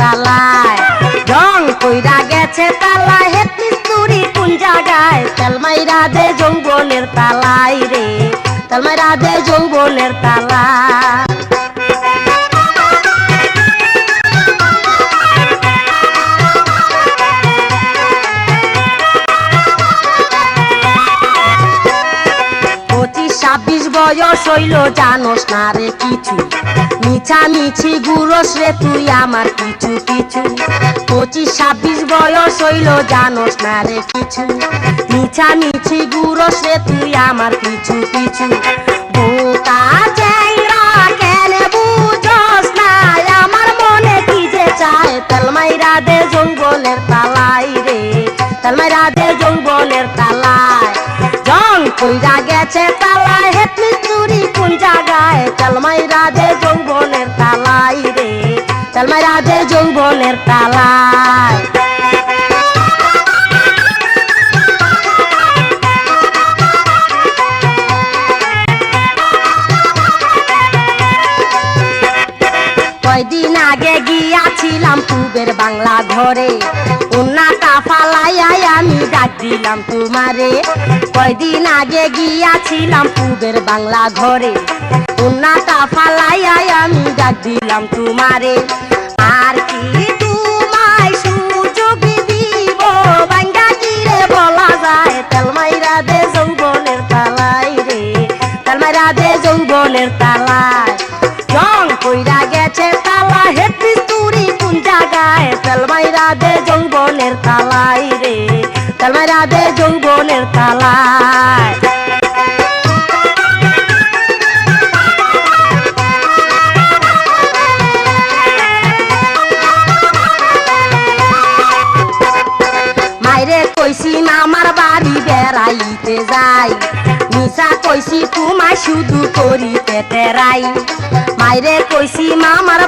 তালায় রং কইরা গেছে তালায় হেড মিস্তুরি কোন জায়গায় তেল মাইরা দে যৌবনের তালায় রে তেল মাইরা দে যৌবনের তালায় বয়স হইল জানোস না রে কিছু মিছামিছি গুরস রে তুই আমার কিছু কিছু 25-26 বয়স হইল জানোস না রে কিছু মিছামিছি গুরস রে তুই আমার কিছু কিছু বোকা চ্যাংড়া কেন বুঝস না আমার মনে কি যে চায় তেল মাইরা দে যৌবনের তালাই রে তেল মাইরা দে যৌবনের তালায় রং কইরা গেছে তালায় হেড মিস্তুরি কোন জায়গায় তেল মাইরা দে যৌবনের তালাই রে তেল মাইরা দে যৌবনের তালায় কয়দিন আগে গিয়াছিলাম পূবের বাংলা ঘরে উন্নাটা ফালাইয়াই আমি ডাক দিলাম তোমারে কয়দিন আগে গিয়াছিলাম পূবের বাংলা ঘরে উন্নাটা ফালাইয়াই আমি ডাক দিলাম তোমারে আর কি তোমায় সুযোগ দিব বাঙ্গা কিরে বলা যায় তেল মাইরা দে যৌবনের তালাই রে তেল মাইরা দে যৌবনের তালায় রং কইরা গেছে তালা হেড মিস্তুরি কোন জায়গায় তেল মাইরা দে যৌবনের তালাই রে তেল মাইরা দে যৌবনের তালায় মাইরে কইছি মামার বাড়ি বেড়াইতে যাই মিছা কইছি তোমায় শুধু করিতে তেরাই মাইরে কইছি মামার